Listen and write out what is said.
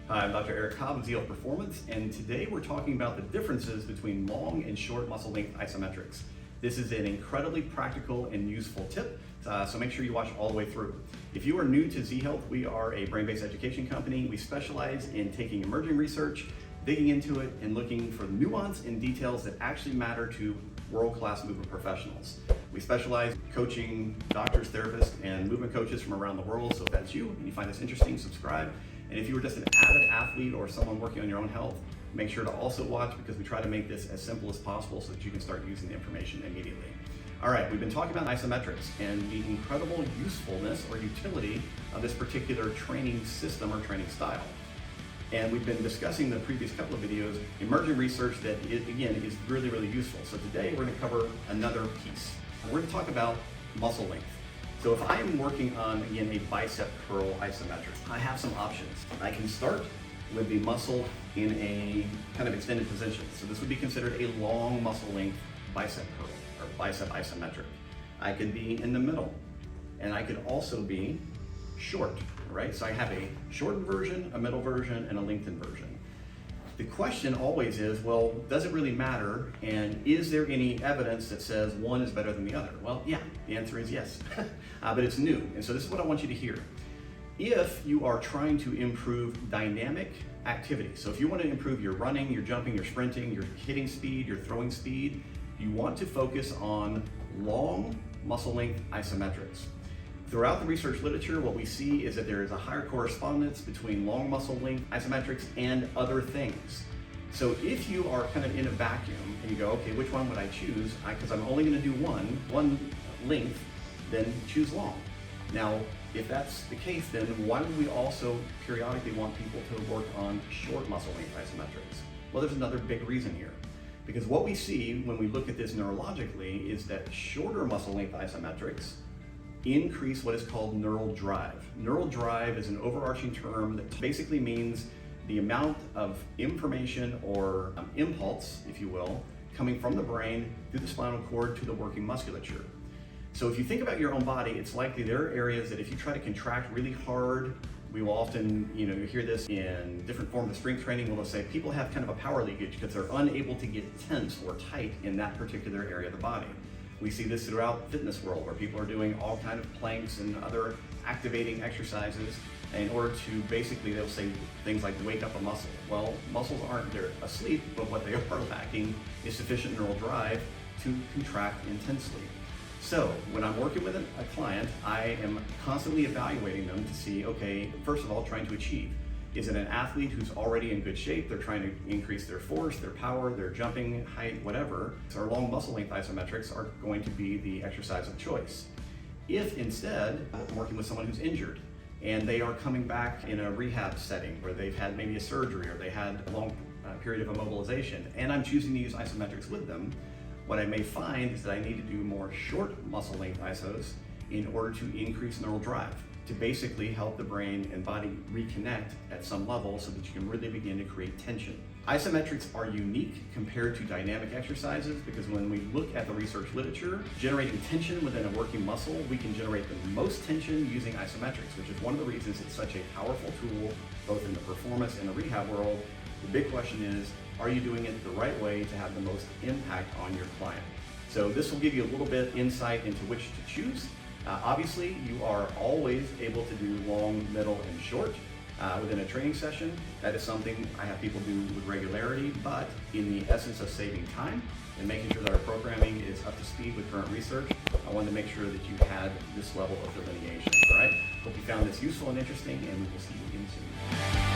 Hi, I'm Dr. Eric Cobb of ZL Performance, and today we're talking about the differences between long and short muscle length isometrics. This is an incredibly practical and useful tip, so make sure you watch all the way through. If you are new to Z Health, we are a brain-based education company. We specialize in taking emerging research, digging into it, and looking for nuance and details that actually matter to world-class movement professionals. We specialize in coaching doctors, therapists, and movement coaches from around the world, so if that's you and you find this interesting, subscribe. And if you were just an avid athlete or someone working on your own health, make sure to also watch because we try to make this as simple as possible so that you can start using the information immediately. All right, we've been talking about isometrics and the incredible usefulness or utility of this particular training system or training style. And we've been discussing the previous couple of videos, emerging research that, again, is really, really useful. So today we're going to cover another piece. We're going to talk about muscle length. So if I am working on, again, a bicep curl isometric, I have some options. I can start with the muscle in a kind of extended position. So this would be considered a long muscle length bicep curl or bicep isometric. I could be in the middle, and I could also be short, right? So I have a shortened version, a middle version, and a lengthened version. The question always is, well, does it really matter? And is there any evidence that says one is better than the other? Well, yeah, the answer is yes, but it's new. And so this is what I want you to hear. If you are trying to improve dynamic activity, so if you want to improve your running, your jumping, your sprinting, your hitting speed, your throwing speed, you want to focus on long muscle length isometrics. Throughout the research literature, what we see is that there is a higher correspondence between long muscle length isometrics and other things. So if you are kind of in a vacuum and you go, okay, which one would I choose? Because I'm only going to do one length, then choose long. Now, if that's the case, then why would we also periodically want people to work on short muscle length isometrics? Well, there's another big reason here. Because what we see when we look at this neurologically is that shorter muscle length isometrics increase what is called neural drive. Neural drive is an overarching term that basically means the amount of information or impulse, if you will, coming from the brain through the spinal cord to the working musculature. So if you think about your own body, it's likely there are areas that if you try to contract really hard, we will often, you hear this in different forms of strength training, we'll say people have kind of a power leakage because they're unable to get tense or tight in that particular area of the body. We see this throughout the fitness world where people are doing all kinds of planks and other activating exercises in order to basically, they'll say things like wake up a muscle. Well, muscles aren't there asleep, but what they are lacking is sufficient neural drive to contract intensely. So when I'm working with a client, I am constantly evaluating them to see, okay, first of all, trying to achieve. Is it an athlete who's already in good shape? They're trying to increase their force, their power, their jumping height, whatever. So our long muscle length isometrics are going to be the exercise of choice. If instead, I'm working with someone who's injured and they are coming back in a rehab setting where they've had maybe a surgery or they had a long period of immobilization, and I'm choosing to use isometrics with them, what I may find is that I need to do more short muscle length isos in order to increase neural drive, to basically help the brain and body reconnect at some level so that you can really begin to create tension. Isometrics are unique compared to dynamic exercises because when we look at the research literature, generating tension within a working muscle, we can generate the most tension using isometrics, which is one of the reasons it's such a powerful tool, both in the performance and the rehab world. The big question is, are you doing it the right way to have the most impact on your client? So this will give you a little bit insight into which to choose. Obviously, you are always able to do long, middle, and short within a training session. That is something I have people do with regularity, but in the essence of saving time and making sure that our programming is up to speed with current research, I wanted to make sure that you had this level of delineation. All right? Hope you found this useful and interesting, and we will see you again soon.